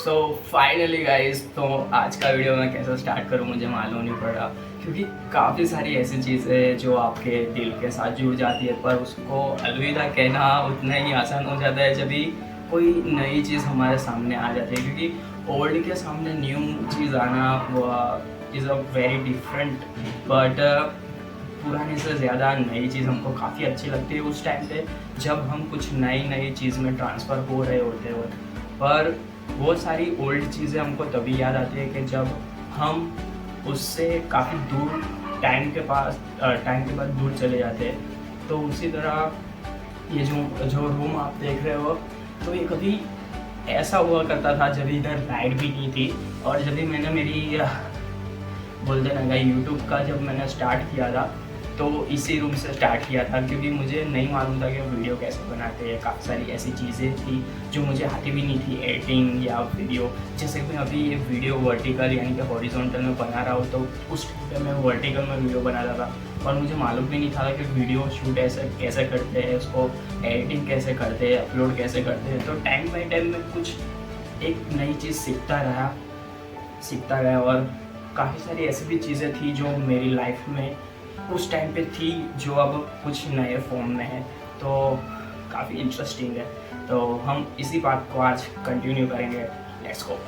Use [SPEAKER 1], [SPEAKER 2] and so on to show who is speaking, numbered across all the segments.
[SPEAKER 1] So finally guys, तो आज का वीडियो मैं कैसे स्टार्ट करूँ मुझे मालूम नहीं पड़ रहा, क्योंकि काफ़ी सारी ऐसी चीज़ें हैं जो आपके दिल के साथ जुड़ जाती है, पर उसको अलविदा कहना उतना ही आसान हो जाता है जब भी कोई नई चीज़ हमारे सामने आ जाती है। क्योंकि ओल्ड के सामने न्यू चीज़ आना is a very different, but पुराने से ज़्यादा नई चीज़ हमको काफ़ी अच्छी लगती है उस टाइम पे जब हम कुछ नई नई चीज़ में ट्रांसफ़र हो रहे होते हो। पर बहुत सारी ओल्ड चीज़ें हमको तभी याद आती है कि जब हम उससे काफ़ी दूर टाइम के बाद दूर चले जाते हैं। तो उसी तरह ये जो जो रूम आप देख रहे हो, तो ये कभी ऐसा हुआ करता था जब इधर लाइट भी नहीं थी, और जब भी मैंने मेरी बोलते ना यूट्यूब का जब मैंने स्टार्ट किया था तो इसी रूम से स्टार्ट किया था, क्योंकि मुझे नहीं मालूम था कि वीडियो कैसे बनाते हैं। काफ़ी सारी ऐसी चीज़ें थी जो मुझे आती भी नहीं थी, एडिटिंग या वीडियो। जैसे कि मैं अभी ये वीडियो वर्टिकल यानी कि हॉरिजॉन्टल में बना रहा हूँ, तो उस टाइम पे मैं वर्टिकल में वीडियो बना रहा था और मुझे मालूम भी नहीं था कि वीडियो शूट ऐसे कैसे करते हैं, उसको एडिटिंग कैसे करते हैं, अपलोड कैसे करते हैं। तो टाइम बाई टाइम में कुछ एक नई चीज़ सीखता गया और काफ़ी सारी ऐसी भी चीज़ें थी जो मेरी लाइफ में उस टाइम पे थी जो अब कुछ नए फॉर्म में है। तो काफ़ी इंटरेस्टिंग है, तो हम इसी बात को आज कंटिन्यू करेंगे। Let's go.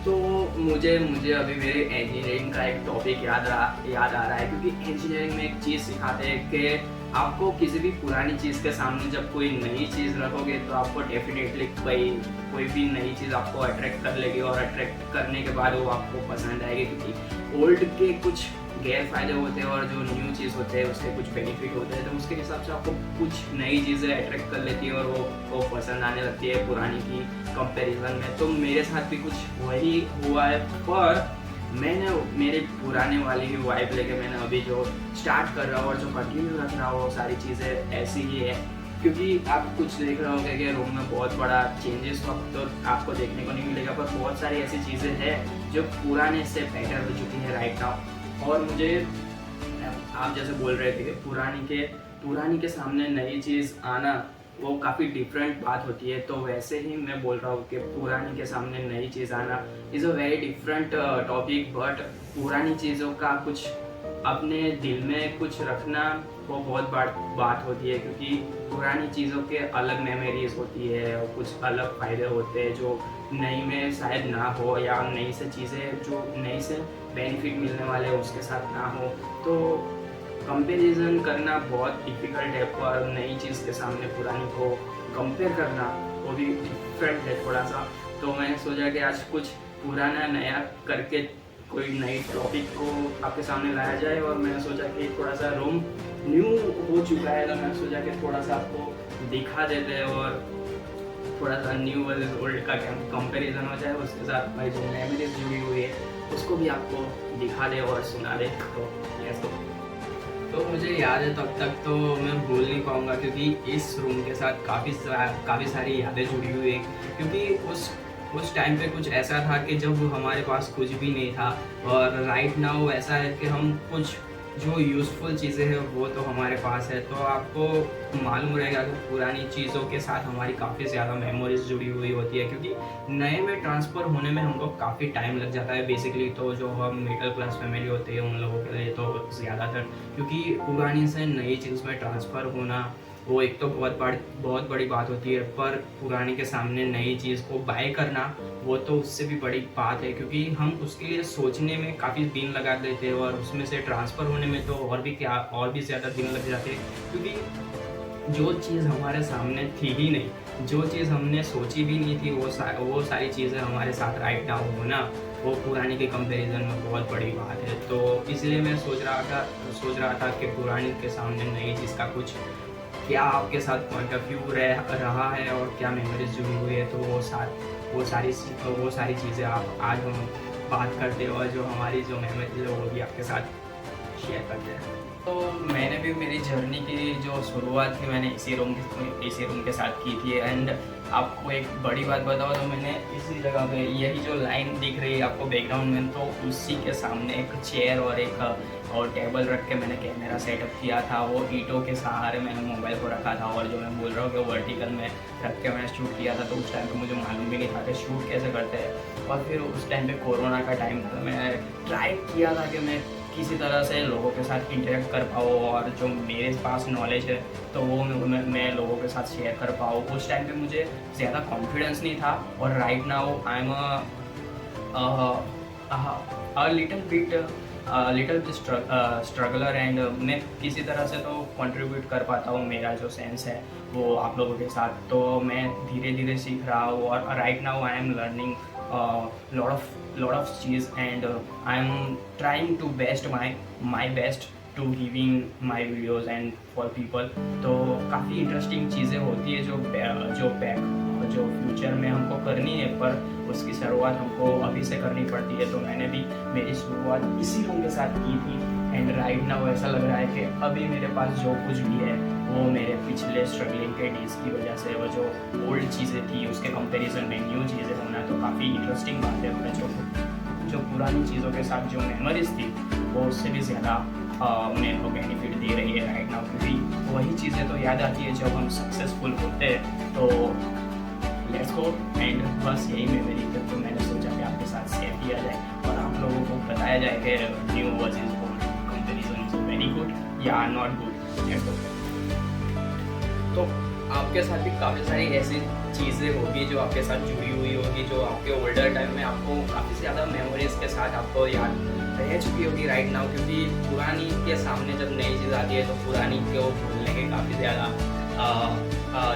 [SPEAKER 1] तो मुझे अभी मेरे इंजीनियरिंग का एक टॉपिक याद आ रहा है, क्योंकि इंजीनियरिंग में एक चीज़ सिखाते हैं कि आपको किसी भी पुरानी चीज़ के सामने जब कोई नई चीज़ रखोगे तो आपको डेफिनेटली कोई भी नई चीज़ आपको अट्रैक्ट कर लेगी, और अट्रैक्ट करने के बाद वो आपको पसंद आएगी। क्योंकि ओल्ड के कुछ गैर फायदे होते हैं और जो न्यू चीज़ होते हैं उसके कुछ बेनिफिट होते हैं, तो उसके हिसाब से आपको कुछ नई चीज़ें अट्रैक्ट कर लेती है और वो पसंद आने लगती है पुरानी की कंपैरिजन में। तो मेरे साथ भी कुछ वही हुआ है, पर मैंने मेरे पुराने वाली ही वाइब लेके मैंने अभी जो स्टार्ट कर रहा हूँ और जो कंटिन्यू रख रहा हूँ वो सारी चीज़ें ऐसी ही है। क्योंकि आप कुछ देख रहे होंगे कि रूम में बहुत बड़ा चेंजेस तो आपको देखने को नहीं मिलेगा, पर बहुत सारी ऐसी चीज़ें हैं जो पुराने से बेटर हो चुकी है राइट नाउ। और मुझे आप जैसे बोल रहे थे कि पुरानी के सामने नई चीज़ आना वो काफ़ी डिफरेंट बात होती है, तो वैसे ही मैं बोल रहा हूँ कि पुरानी के सामने नई चीज़ आना is a very different topic. But पुरानी चीज़ों का कुछ अपने दिल में कुछ रखना वो बहुत बात होती है, क्योंकि पुरानी चीज़ों के अलग मेमोरीज होती है और कुछ अलग फ़ायदे होते हैं जो नई में शायद ना हो, या नई से चीज़ें जो नई से बेनिफिट मिलने वाले उसके साथ ना हो। तो कंपैरिजन करना बहुत डिफ़िकल्ट है, पर नई चीज़ के सामने पुरानी को कंपेयर करना वो भी डिफरेंट है थोड़ा सा। तो मैंने सोचा कि आज कुछ पुराना नया करके कोई नई टॉपिक को आपके सामने लाया जाए, और मैंने सोचा कि थोड़ा सा रूम न्यू हो चुका है, तो मैंने सोचा कि थोड़ा सा आपको दिखा देते हैं और थोड़ा सा न्यू वर्सेस ओल्ड का कंपैरिजन हो जाए, उसके साथ हमारी जो मेमोरीज जुड़ी हुई है उसको भी आपको दिखा दे और सुना दे। तो लेट्स गो। तो मुझे याद है तब तक तो मैं भूल नहीं पाऊँगा, क्योंकि इस रूम के साथ काफ़ी सारी यादें जुड़ी हुई है। क्योंकि उस टाइम पे कुछ ऐसा था कि जब हमारे पास कुछ भी नहीं था, और राइट नाउ ऐसा है कि हम कुछ जो यूज़फुल चीज़ें हैं वो तो हमारे पास है। तो आपको मालूम रहेगा कि पुरानी चीज़ों के साथ हमारी काफ़ी ज़्यादा मेमोरीज जुड़ी हुई होती है, क्योंकि नए में ट्रांसफ़र होने में हमको काफ़ी टाइम लग जाता है बेसिकली। तो जो हम मिडिल क्लास फैमिली होते हैं उन लोगों के लिए तो ज़्यादातर, क्योंकि पुरानी से नई चीज़ में ट्रांसफ़र होना वो एक तो बहुत बड़ी बात होती है, पर पुरानी के सामने नई चीज़ को बाय करना वो तो उससे भी बड़ी बात है, क्योंकि हम उसके लिए सोचने में काफ़ी दिन लगा देते हैं और उसमें से ट्रांसफ़र होने में तो और भी ज़्यादा दिन लग जाते हैं। क्योंकि जो चीज़ हमारे सामने थी ही नहीं, जो चीज़ हमने सोची भी नहीं थी, वो सारी चीज़ें हमारे साथ राइट नाउ होना वो पुरानी के कंपैरिजन में बहुत बड़ी बात है। तो इसलिए मैं सोच रहा था कि पुरानी के सामने नई चीज़ का कुछ क्या आपके साथ पॉइंट ऑफ व्यू रहा है और क्या मेमोरीज जुड़ी हुई है, तो वो सारी चीज़ें आप आज हम बात करते हैं, और जो हमारी जो मेमोरीज है वो भी आपके साथ शेयर करते हैं। तो मैंने भी मेरी जर्नी की जो शुरुआत थी मैंने इसी रूम के साथ की थी, एंड आपको एक बड़ी बात बताओ तो मैंने इसी जगह पे यही जो लाइन दिख रही है आपको बैकग्राउंड में, तो उसी के सामने एक चेयर और एक और टेबल रख के मैंने कैमरा सेटअप किया था। वो ईंटों के सहारे मैंने मोबाइल को रखा था, और जो मैं बोल रहा हूँ कि वर्टिकल में रख के मैंने शूट किया था। तो उस टाइम पे मुझे मालूम भी नहीं था कि शूट कैसे करते हैं। और फिर उस टाइम पे कोरोना का टाइम था, मैं ट्राई किया था कि मैं किसी तरह से लोगों के साथ इंटरेक्ट कर पाऊँ, और जो मेरे पास नॉलेज है तो वो मैं लोगों के साथ शेयर कर पाऊँ। उस टाइम पे मुझे ज़्यादा कॉन्फिडेंस नहीं था, और right now I am little bit struggler, and मैं किसी तरह से तो कंट्रीब्यूट कर पाता हूँ। मेरा जो सेंस है वो आप लोगों के साथ, तो मैं धीरे धीरे सीख रहा हूँ। और right now I am learning lot of चीज़, and I am trying to best my best to giving my videos and for people. तो काफ़ी इंटरेस्टिंग चीज़ें होती है जो फ्यूचर में हमको करनी है, पर उसकी शुरुआत हमको अभी से करनी पड़ती है। तो मैंने भी मेरी शुरुआत इसी रूम के साथ की थी, एंड राइट नाउ ऐसा लग रहा है कि अभी मेरे पास जो कुछ भी है वो मेरे पिछले स्ट्रगलिंग के डेज की वजह से, वो जो ओल्ड चीज़ें थी उसके कंपैरिजन में न्यू चीज़ें होना तो काफ़ी इंटरेस्टिंग बात है। मैं जो पुरानी चीज़ों के साथ जो मेमोरीज थी वो उससे भी ज़्यादा मेरे को बेनिफिट दे रही है राइट नाउ, क्योंकि वही चीज़ें तो याद आती है जब हम सक्सेसफुल होते हैं। तो लेट्स गो, एंड बस यही मेमोरी थी, तो मैंने सोचा कि आपके साथ शेयर किया जाए और आप लोगों को बताया जाए कि new version old comparison is very good या नॉट गुड। Let's go. तो आपके साथ भी काफ़ी सारी ऐसी चीज़ें होगी जो आपके साथ जुड़ी हुई होगी, जो आपके ओल्डर टाइम में आपको काफ़ी ज़्यादा मेमोरीज के साथ आपको याद रह चुकी होगी राइट नाउ, क्योंकि पुरानी के सामने जब नई चीज़ आती है तो पुरानी को भूलने के काफ़ी ज़्यादा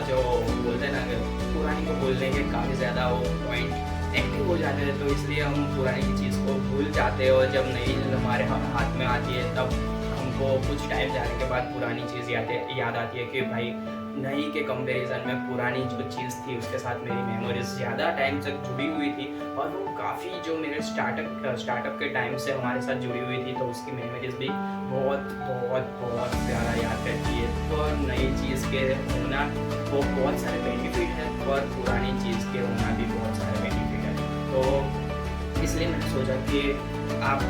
[SPEAKER 1] जो बोलते हैं ना कि पुरानी को भूलने के काफ़ी ज़्यादा वो पॉइंट एक्टिव हो जाते हैं। तो इसलिए हम पुरानी की चीज़ को भूल जाते हैं, और जब नई चीज़ हमारे हाथ में आती है तब हमको कुछ टाइम जाने के बाद पुरानी चीज़ याद आती है कि भाई नई के कंपैरिजन में पुरानी जो चीज़ थी उसके साथ मेरी मेमोरीज ज़्यादा टाइम तक जुड़ी हुई थी, और वो काफ़ी जो मेरे स्टार्टअप के टाइम से हमारे साथ जुड़ी हुई थी, तो उसकी मेमोरीज भी बहुत बहुत बहुत ज़्यादा याद रहती है। तो नई चीज़ के होना वो बहुत सारे बेनिफिट है, और पुरानी चीज़ के होना भी बहुत सारे बेनिफिट है। तो इसलिए मैंने सोचा कि आप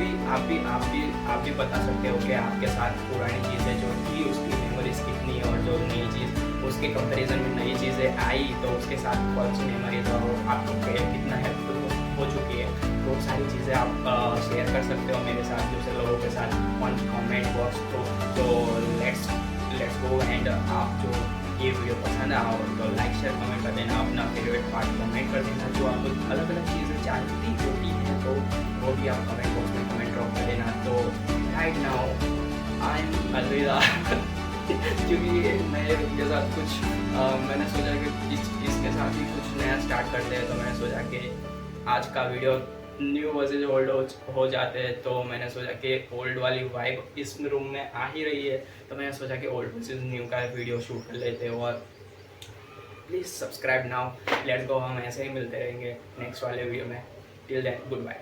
[SPEAKER 1] भी बता सकते हो कि आपके साथ पुरानी चीज़ें जो थी उसकी मेमोरीज कितनी है, और जो नई चीज़ उसके कंपैरिजन में नई चीज़ें आई तो उसके साथ कौन सी मेमोरीज और आपको कितना हेल्पफुल हो चुकी है। वो सारी चीज़ें आप शेयर कर सकते हो मेरे साथ, दूसरे लोगों के साथ ऑन कमेंट बॉक्स। तो लेट्स गो, एंड आप जो ये वीडियो पसंद आओ तो लाइक शेयर कमेंट कर देना, अपना फेवरेट पार्ट कमेंट कर देना। जो आपको अलग अलग चीज़ें जानती होती हैं तो वो भी आप कमेंट बॉक्स में कमेंट ड्रॉप कर देना। तो राइट नाउ आई एम अलविदा क्योंकि नए रूम के साथ कुछ मैंने सोचा कि इसके साथ ही कुछ नया स्टार्ट करते हैं। तो मैंने सोचा कि आज का वीडियो न्यू वर्सेस ओल्ड हो जाते हैं, तो मैंने सोचा कि ओल्ड वाली वाइब इस रूम में आ ही रही है, तो मैंने सोचा कि ओल्ड वर्सेस न्यू का वीडियो शूट कर लेते हैं। और please subscribe now, let's go. हम ऐसे ही मिलते रहेंगे नेक्स्ट वाले वीडियो में। Till then good bye.